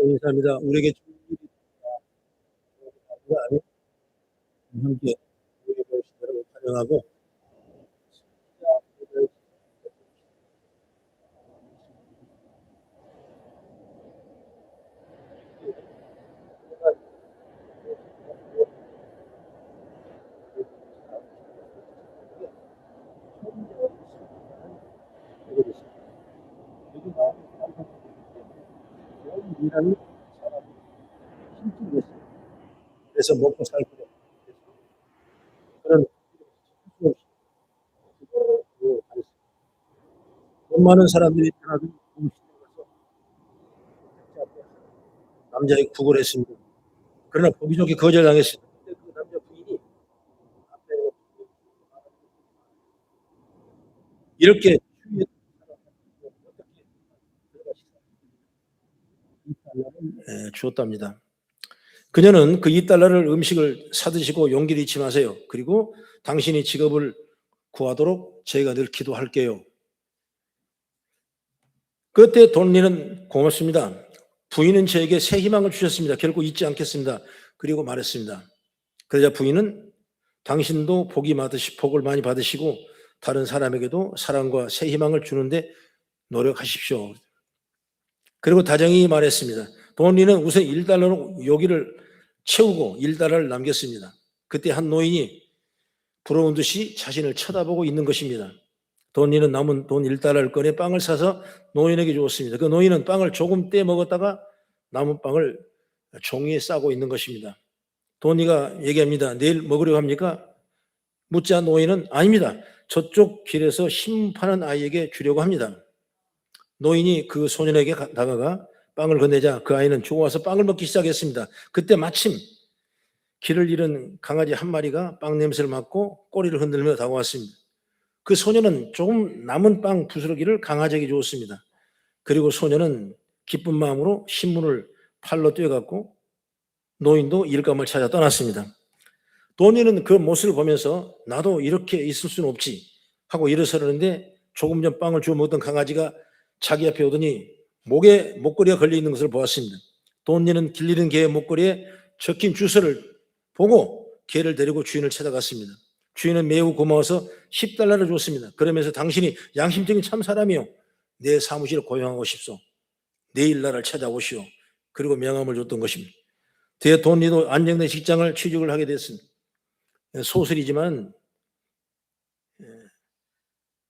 인사합니다. 우리에게 주신 일이 아니라 함께 우리 보신 여러분 환영하고 일하는 사람이 힘들겠어요. 그래서 먹고 살고 그런 돈 많은 사람들이 하나도 음식에 가서 남자에게 구걸했습니다. 그러나 보기 좋게 거절당했습니다. 근데 그 남자 부인이 앞에 이렇게 주위에 어떻게 주었답니다. 그녀는 그 2달러를 음식을 사드시고 용기를 잃지 마세요. 그리고 당신이 직업을 구하도록 저희가 늘 기도할게요. 그때 돈니는 고맙습니다. 부인은 저에게 새 희망을 주셨습니다. 결코 잊지 않겠습니다. 그리고 말했습니다. 그러자 부인은 당신도 복을 많이 받으시고 다른 사람에게도 사랑과 새 희망을 주는데 노력하십시오. 그리고 다정히 말했습니다. 돈니는 우선 1달러로 요기를 채우고 1달러를 남겼습니다. 그때 한 노인이 부러운 듯이 자신을 쳐다보고 있는 것입니다. 돈니는 남은 돈 1달러를 꺼내 빵을 사서 노인에게 주었습니다. 그 노인은 빵을 조금 떼 먹었다가 남은 빵을 종이에 싸고 있는 것입니다. 돈니가 얘기합니다. 내일 먹으려고 합니까? 묻자 노인은 아닙니다. 저쪽 길에서 심 파는 아이에게 주려고 합니다. 노인이 그 소년에게 다가가 빵을 건네자 그 아이는 좋아서 빵을 먹기 시작했습니다. 그때 마침 길을 잃은 강아지 한 마리가 빵 냄새를 맡고 꼬리를 흔들며 다가왔습니다. 그 소년은 조금 남은 빵 부스러기를 강아지에게 주었습니다. 그리고 소년은 기쁜 마음으로 신문을 팔로 떼어갖고 노인도 일감을 찾아 떠났습니다. 돈이는 그 모습을 보면서 나도 이렇게 있을 수는 없지 하고 일어서려는데 조금 전 빵을 주워 먹던 강아지가 자기 앞에 오더니 목에 목걸이가 걸려 있는 것을 보았습니다. 돈이는 길 잃은 개의 목걸이에 적힌 주소를 보고 개를 데리고 주인을 찾아갔습니다. 주인은 매우 고마워서 10달러를 줬습니다. 그러면서 당신이 양심적인 참 사람이요. 내 사무실에 고용하고 싶소. 내일 나를 찾아오시오. 그리고 명함을 줬던 것입니다. 뒤에 돈리도 안정된 직장을 취직을 하게 됐습니다. 소설이지만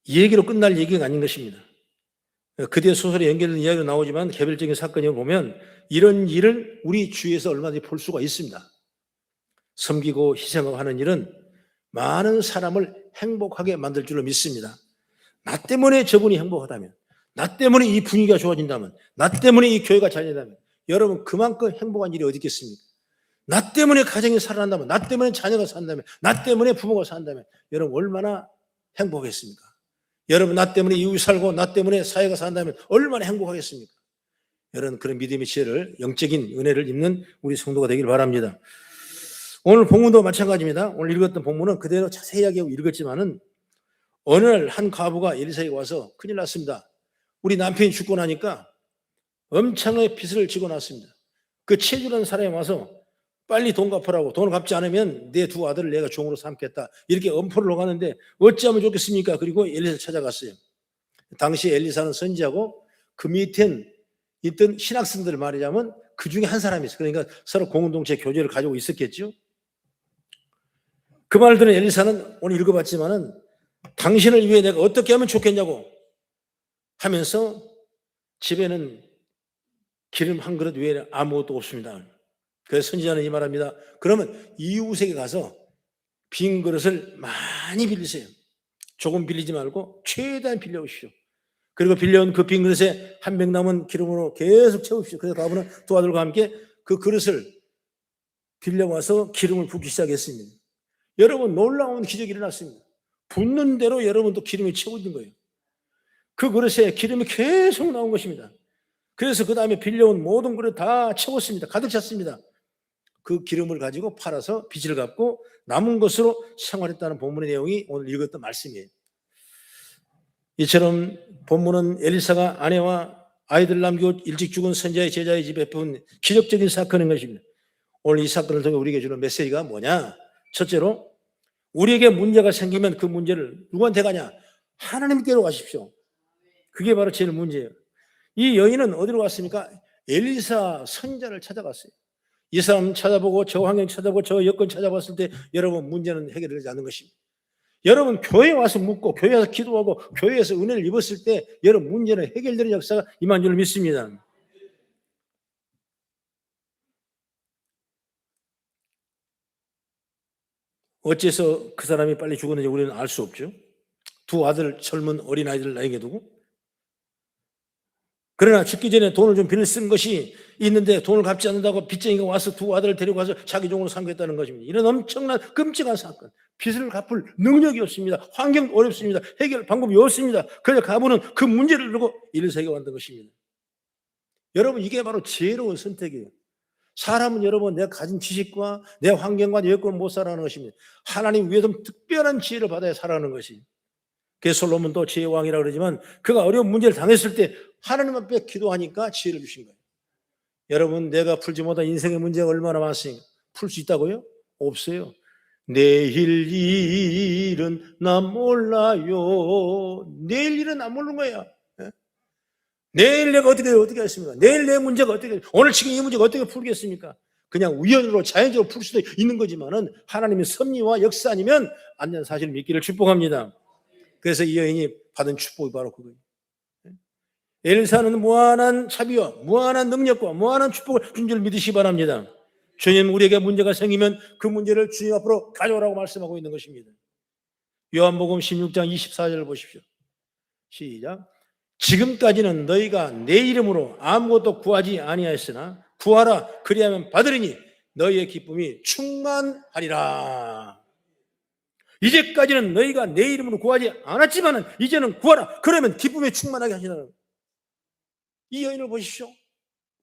이 얘기로 끝날 얘기가 아닌 것입니다. 그뒤에 소설에 연결된 이야기로 나오지만 개별적인 사건을 보면 이런 일을 우리 주위에서 얼마든지 볼 수가 있습니다. 섬기고 희생하고 하는 일은 많은 사람을 행복하게 만들 줄로 믿습니다. 나 때문에 저분이 행복하다면, 나 때문에 이 분위기가 좋아진다면, 나 때문에 이 교회가 잘 된다면 여러분 그만큼 행복한 일이 어디 있겠습니까? 나 때문에 가정이 살아난다면, 나 때문에 자녀가 산다면, 나 때문에 부모가 산다면 여러분 얼마나 행복했습니까? 여러분 나 때문에 이웃이 살고 나 때문에 사회가 산다면 얼마나 행복하겠습니까? 여러분 그런 믿음의 지혜를, 영적인 은혜를 입는 우리 성도가 되길 바랍니다. 오늘 본문도 마찬가지입니다. 오늘 읽었던 본문은 그대로 자세히 하고 읽었지만은 어느 날 한 과부가 엘리사에게 와서 큰일 났습니다. 우리 남편이 죽고 나니까 엄청나게 빚을 지고 났습니다. 그 채주라는 사람이 와서 빨리 돈 갚으라고, 돈을 갚지 않으면 내 두 아들을 내가 종으로 삼겠다 이렇게 엄포를 놓았는데 어찌하면 좋겠습니까? 그리고 엘리사를 찾아갔어요. 당시 엘리사는 선지자고 그 밑엔 있던 신학생들 말이자면 그 중에 한 사람이 있어요. 그러니까 서로 공동체 교제를 가지고 있었겠죠. 그 말을 들은 엘리사는 오늘 읽어봤지만은 당신을 위해 내가 어떻게 하면 좋겠냐고 하면서 집에는 기름 한 그릇 외에 아무것도 없습니다. 그래서 선지자는 이 말합니다. 그러면 이웃에게 가서 빈 그릇을 많이 빌리세요. 조금 빌리지 말고 최대한 빌려오십시오. 그리고 빌려온 그 빈 그릇에 한 병 남은 기름으로 계속 채우십시오. 그래서 과부는 두 아들과 함께 그 그릇을 빌려와서 기름을 붓기 시작했습니다. 여러분 놀라운 기적이 일어났습니다. 붓는 대로 여러분도 기름이 채워진 거예요. 그 그릇에 기름이 계속 나온 것입니다. 그래서 그 다음에 빌려온 모든 그릇 다 채웠습니다. 가득 찼습니다. 그 기름을 가지고 팔아서 빚을 갚고 남은 것으로 생활했다는 본문의 내용이 오늘 읽었던 말씀이에요. 이처럼 본문은 엘리사가 아내와 아이들 남기고 일찍 죽은 선자의 제자의 집에 베푼 기적적인 사건인 것입니다. 오늘 이 사건을 통해 우리에게 주는 메시지가 뭐냐? 첫째로 우리에게 문제가 생기면 그 문제를 누구한테 가냐? 하나님께로 가십시오. 그게 바로 제일 문제예요. 이 여인은 어디로 갔습니까? 엘리사 선자를 찾아갔어요. 이 사람 찾아보고 저 환경 찾아보고 저 여건 찾아봤을 때 여러분 문제는 해결되지 않는 것입니다. 여러분 교회에 와서 묻고 교회에 와서 기도하고 교회에서 은혜를 입었을 때 여러분 문제는 해결되는 역사가 임한 줄 믿습니다. 어째서 그 사람이 빨리 죽었는지 우리는 알 수 없죠. 두 아들, 젊은 어린아이들 나에게 두고. 그러나 죽기 전에 돈을 좀 빌려 쓴 것이 있는데 돈을 갚지 않는다고 빚쟁이가 와서 두 아들을 데리고 가서 자기 종으로 삼겠다는 것입니다. 이런 엄청난 끔찍한 사건. 빚을 갚을 능력이 없습니다. 환경도 어렵습니다. 해결 방법이 없습니다. 그래서 가부는 그 문제를 두고 일세에 만든 것입니다. 여러분 이게 바로 지혜로운 선택이에요. 사람은 여러분 내가 가진 지식과 내 환경과 내 여건을 못 살아가는 것입니다. 하나님 위에서 특별한 지혜를 받아야 살아가는 것이. 그래서 솔로몬도 지혜의 왕이라고 그러지만 그가 어려운 문제를 당했을 때 하나님 앞에 기도하니까 지혜를 주신 거예요. 여러분 내가 풀지 못한 인생의 문제가 얼마나 많습니까? 풀 수 있다고요? 없어요. 내일 일은 나 몰라요. 내일 일은 나 모르는 거야. 내일 내가 어떻게 하겠습니까? 내일 내 문제가 어떻게, 오늘 지금 이 문제가 어떻게 풀겠습니까? 그냥 우연으로 자연적으로 풀 수도 있는 거지만은 하나님의 섭리와 역사 아니면 안 되는 사실을 믿기를 축복합니다. 그래서 이 여인이 받은 축복이 바로 그거예요. 엘리사는 무한한 자비와 무한한 능력과 무한한 축복을 준 줄 믿으시기 바랍니다. 주님 우리에게 문제가 생기면 그 문제를 주님 앞으로 가져오라고 말씀하고 있는 것입니다. 요한복음 16장 24절을 보십시오. 시작. 지금까지는 너희가 내 이름으로 아무것도 구하지 아니하였으나 구하라 그리하면 받으리니 너희의 기쁨이 충만하리라. 이제까지는 너희가 내 이름으로 구하지 않았지만 이제는 구하라 그러면 기쁨이 충만하게 하시라. 이 여인을 보십시오.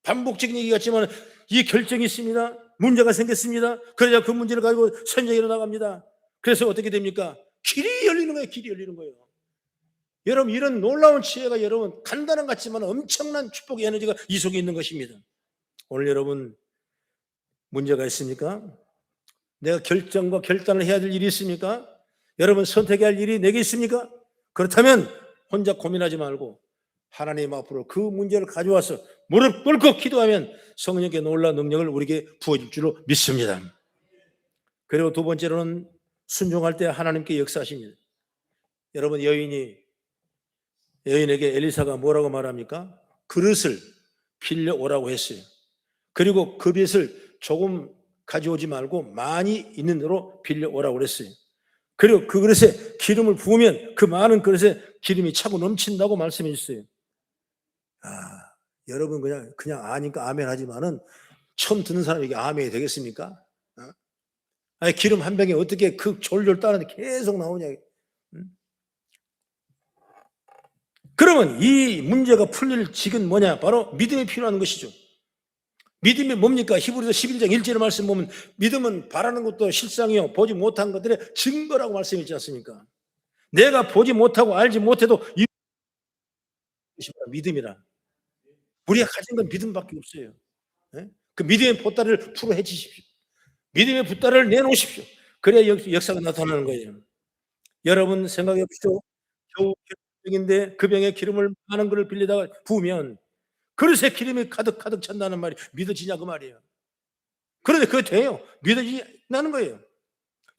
반복적인 얘기 같지만 이 결정이 있습니다. 문제가 생겼습니다. 그러자 그 문제를 가지고 선정이 일어나갑니다. 그래서 어떻게 됩니까? 길이 열리는 거예요. 길이 열리는 거예요. 여러분 이런 놀라운 지혜가 여러분 간단한 것 같지만 엄청난 축복의 에너지가 이 속에 있는 것입니다. 오늘 여러분 문제가 있습니까? 내가 결정과 결단을 해야 될 일이 있습니까? 여러분 선택해야 할 일이 내게 있습니까? 그렇다면 혼자 고민하지 말고 하나님 앞으로 그 문제를 가져와서 무릎 꿇고 기도하면 성령의 놀라운 능력을 우리에게 부어줄 줄로 믿습니다. 그리고 두 번째로는 순종할 때 하나님께 역사하십니다. 여러분 여인에게 엘리사가 뭐라고 말합니까? 그릇을 빌려오라고 했어요. 그리고 그 빚을 조금 가져오지 말고 많이 있는 대로 빌려오라고 그랬어요. 그리고 그 그릇에 기름을 부으면 그 많은 그릇에 기름이 차고 넘친다고 말씀해 주세요. 여러분 그냥 아니까 아멘 하지만은 처음 듣는 사람에게 아멘이 되겠습니까? 아니, 기름 한 병에 어떻게 그 졸졸 따르는데 계속 나오냐. 그러면 이 문제가 풀릴 직은 뭐냐? 바로 믿음이 필요한 것이죠. 믿음이 뭡니까? 히브리서 11장 1절의 말씀 보면 믿음은 바라는 것도 실상이요 보지 못한 것들의 증거라고 말씀했지 않습니까? 내가 보지 못하고 알지 못해도 믿음이라. 우리가 가진 건 믿음밖에 없어요. 그 믿음의 보따리를 풀어 헤치십시오. 믿음의 보따리를 내놓으십시오. 그래야 역사가 나타나는 거예요. 여러분 생각해 보십시오. 겨우 병인데 그 병에 기름을 많은 것을 빌리다가 부으면 그릇에 기름이 가득 찬다는 말이 믿어지냐 그 말이에요. 그런데 그게 돼요. 믿어지냐는 거예요.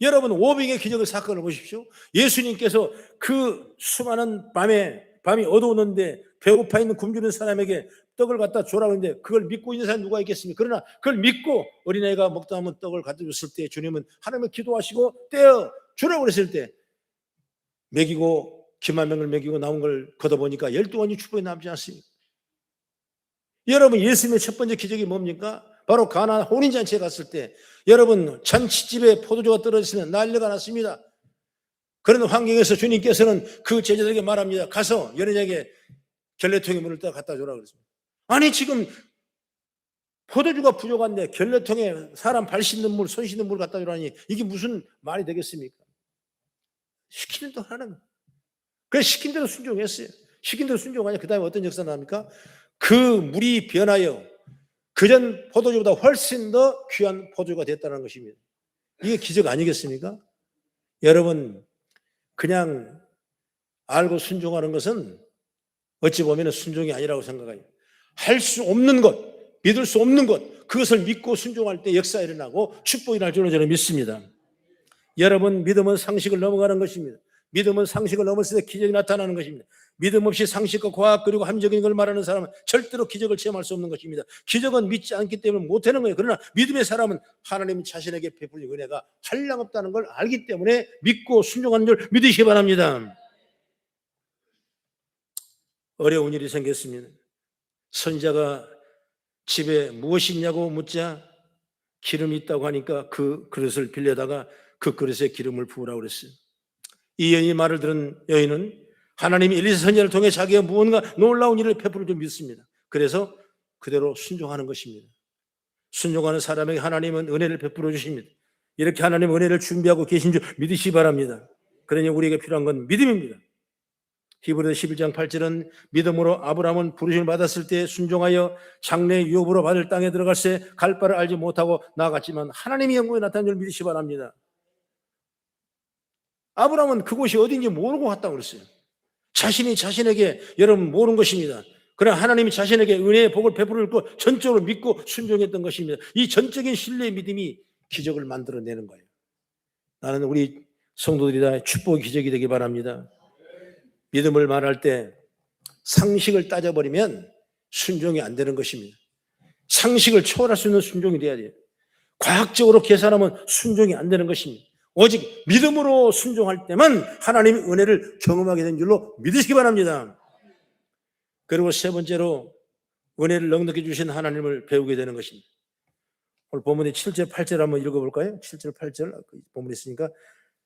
여러분 오병의 기적의 사건을 보십시오. 예수님께서 그 수많은 밤이 어두웠는데 배고파 있는 굶주린 사람에게 떡을 갖다 주라고 했는데 그걸 믿고 있는 사람이 누가 있겠습니까? 그러나 그걸 믿고 어린아이가 먹다 하면 떡을 갖다 줬을 때 주님은 하나님을 기도하시고 떼어 주라고 그랬을 때 먹이고 기만 명을 먹이고 남은 걸 걷어보니까 12원이 축복이 남지 않습니까? 여러분 예수님의 첫 번째 기적이 뭡니까? 바로 가나 혼인잔치에 갔을 때 여러분 잔치집에 포도주가 떨어졌으면 난리가 났습니다. 그런 환경에서 주님께서는 그 제자들에게 말합니다. 가서 여인에게 결례통에 물을 갖다 주라 그랬습니다. 아니 지금 포도주가 부족한데 결례통에 사람 발 씻는 물, 손 씻는 물 갖다 주라니 이게 무슨 말이 되겠습니까? 시키는 대로 하는 거예요. 그래서 시킨 대로 순종했어요. 시킨 대로 순종하냐 그 다음에 어떤 역사가 나옵니까? 그 물이 변하여 그전 포도주보다 훨씬 더 귀한 포도주가 됐다는 것입니다. 이게 기적 아니겠습니까? 여러분, 그냥 알고 순종하는 것은 어찌 보면 순종이 아니라고 생각해요. 할 수 없는 것, 믿을 수 없는 것, 그것을 믿고 순종할 때 역사가 일어나고 축복이 날 줄로 저는 믿습니다. 여러분, 믿음은 상식을 넘어가는 것입니다. 믿음은 상식을 넘었을 때 기적이 나타나는 것입니다. 믿음 없이 상식과 과학 그리고 함정인 걸 말하는 사람은 절대로 기적을 체험할 수 없는 것입니다. 기적은 믿지 않기 때문에 못하는 거예요. 그러나 믿음의 사람은 하나님 자신에게 베풀린 은혜가 한량없다는 걸 알기 때문에 믿고 순종하는 줄 믿으시기 바랍니다. 어려운 일이 생겼습니다. 선지자가 집에 무엇이 있냐고 묻자 기름이 있다고 하니까 그 그릇을 빌려다가 그 그릇에 기름을 부으라고 그랬어요. 이 여인이 말을 들은 여인은 하나님이 엘리사 선지자를 통해 자기가 무언가 놀라운 일을 베풀을 줄 믿습니다. 그래서 그대로 순종하는 것입니다. 순종하는 사람에게 하나님은 은혜를 베풀어 주십니다. 이렇게 하나님 은혜를 준비하고 계신 줄 믿으시기 바랍니다. 그러니 우리에게 필요한 건 믿음입니다. 히브리서 11장 8절은 믿음으로 아브라함은 부르심을 받았을 때 순종하여 장래의 유업으로 받을 땅에 들어갈새 갈 바를 알지 못하고 나아갔지만 하나님이 영광에 나타난 줄 믿으시기 바랍니다. 아브라함은 그곳이 어딘지 모르고 갔다고 그랬어요. 자신이 자신에게 여러분 모르는 것입니다. 그러나 하나님이 자신에게 은혜의 복을 베풀을 거 전적으로 믿고 순종했던 것입니다. 이 전적인 신뢰의 믿음이 기적을 만들어내는 거예요. 나는 우리 성도들이 다 축복의 기적이 되기 바랍니다. 믿음을 말할 때 상식을 따져버리면 순종이 안 되는 것입니다. 상식을 초월할 수 있는 순종이 돼야 돼요. 과학적으로 계산하면 순종이 안 되는 것입니다. 오직 믿음으로 순종할 때만 하나님의 은혜를 경험하게 된 줄로 믿으시기 바랍니다. 그리고 세 번째로 은혜를 넉넉히 주신 하나님을 배우게 되는 것입니다. 오늘 본문의 7절 8절 한번 읽어볼까요? 7절 8절 본문에 있으니까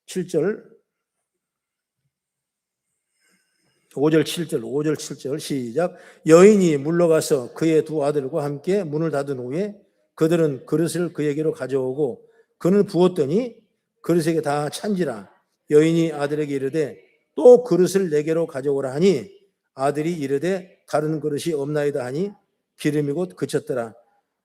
7절 5절 7절 시작. 여인이 물러가서 그의 두 아들과 함께 문을 닫은 후에 그들은 그릇을 그에게로 가져오고 그는 부었더니 그릇에게 다 찬지라. 여인이 아들에게 이르되 또 그릇을 내게로 가져오라 하니 아들이 이르되 다른 그릇이 없나이다 하니 기름이 곧 그쳤더라.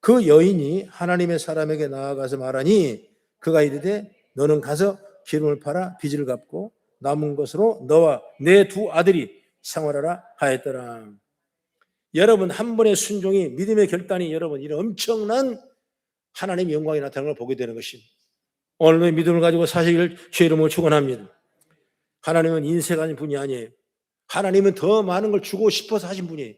그 여인이 하나님의 사람에게 나아가서 말하니 그가 이르되 너는 가서 기름을 팔아 빚을 갚고 남은 것으로 너와 내 두 아들이 생활하라 하였더라. 여러분, 한 번의 순종이 믿음의 결단이 여러분 이런 엄청난 하나님의 영광이 나타나는 걸 보게 되는 것입니다. 오늘도 믿음을 가지고 사시기를 주의 이름으로 축원합니다. 하나님은 인색한 분이 아니에요. 하나님은 더 많은 걸 주고 싶어서 하신 분이에요.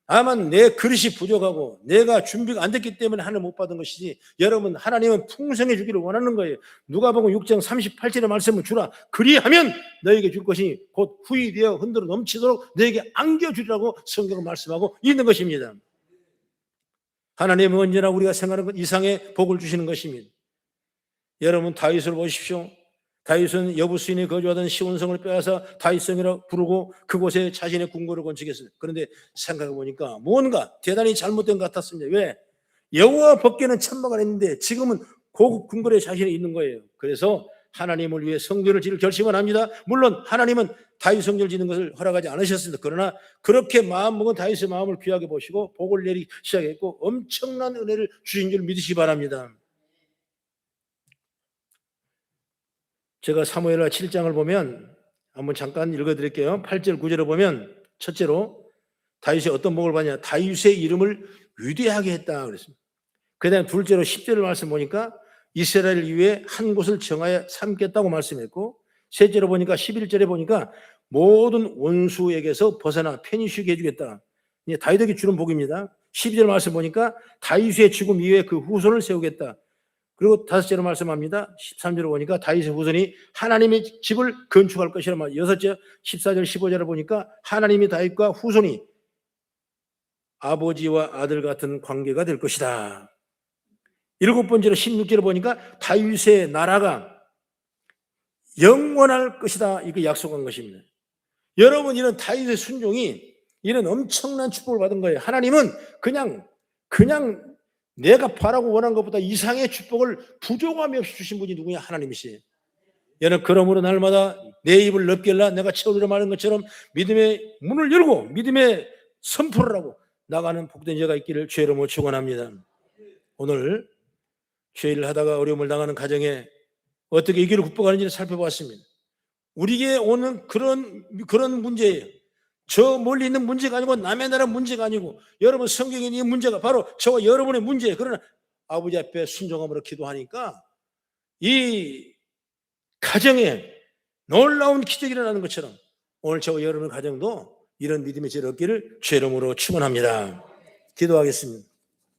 다만 내 그릇이 부족하고 내가 준비가 안 됐기 때문에 하나님 못 받은 것이지, 여러분 하나님은 풍성해 주기를 원하는 거예요. 누가복음 6장 38절의 말씀을 주라. 그리하면 너에게 줄 것이 곧 후이 되어 흔들어 넘치도록 너에게 안겨주리라고 성경은 말씀하고 있는 것입니다. 하나님은 언제나 우리가 생각하는 것 이상의 복을 주시는 것입니다. 여러분 다윗을 보십시오. 다윗은 여부수인이 거주하던 시온성을 빼앗아 다윗성이라 부르고 그곳에 자신의 궁궐을 건축했어요. 그런데 생각해 보니까 뭔가 대단히 잘못된 것 같았습니다. 왜? 여호와 밖에는 천막을 했는데 지금은 고급 궁궐에 자신이 있는 거예요. 그래서 하나님을 위해 성전을 지을 결심을 합니다. 물론 하나님은 다윗 성전을 짓는 것을 허락하지 않으셨습니다. 그러나 그렇게 마음먹은 다윗의 마음을 귀하게 보시고 복을 내리기 시작했고 엄청난 은혜를 주신 줄 믿으시기 바랍니다. 제가 사무엘하 7장을 보면 한번 잠깐 읽어드릴게요. 8절 9절을 보면 첫째로 다윗이 어떤 복을 받냐, 다윗의 이름을 위대하게 했다 그랬습니다. 그 다음에 둘째로 10절을 말씀 보니까 이스라엘 위에 한 곳을 정하여 삼겠다고 말씀했고, 셋째로 보니까 11절에 보니까 모든 원수에게서 벗어나 편히 쉬게 해주겠다. 이제 다윗에게 주는 복입니다. 12절 말씀 보니까 다윗의 죽음 이후에 그 후손을 세우겠다. 그리고 다섯째로 말씀합니다. 13절을 보니까 다윗의 후손이 하나님의 집을 건축할 것이라 말. 여섯째 14절 15절을 보니까 하나님이 다윗과 후손이 아버지와 아들 같은 관계가 될 것이다. 일곱 번째로 16절을 보니까 다윗의 나라가 영원할 것이다. 이거 약속한 것입니다. 여러분, 이런 다윗의 순종이 이런 엄청난 축복을 받은 거예요. 하나님은 그냥 내가 바라고 원한 것보다 이상의 축복을 부족함이 없이 주신 분이 누구냐? 하나님이시에요. 여러분, 그러므로 날마다 내 입을 넓게 열라 내가 채우리라 말하는 것처럼 믿음의 문을 열고 믿음의 선포를 하고 나가는 복된 자가 있기를 주의 이름으로 축원합니다. 오늘 죄를 하다가 어려움을 당하는 가정에 어떻게 이 길을 극복하는지를 살펴보았습니다. 우리에게 오는 그런 문제예요. 저 멀리 있는 문제가 아니고 남의 나라 문제가 아니고 여러분 성경에 있는 문제가 바로 저와 여러분의 문제예요. 그러나 아버지 앞에 순종함으로 기도하니까 이 가정에 놀라운 기적이 일어나는 것처럼 오늘 저와 여러분의 가정도 이런 믿음의 지혜를 얻기를 주의 이름으로 축원합니다. 기도하겠습니다.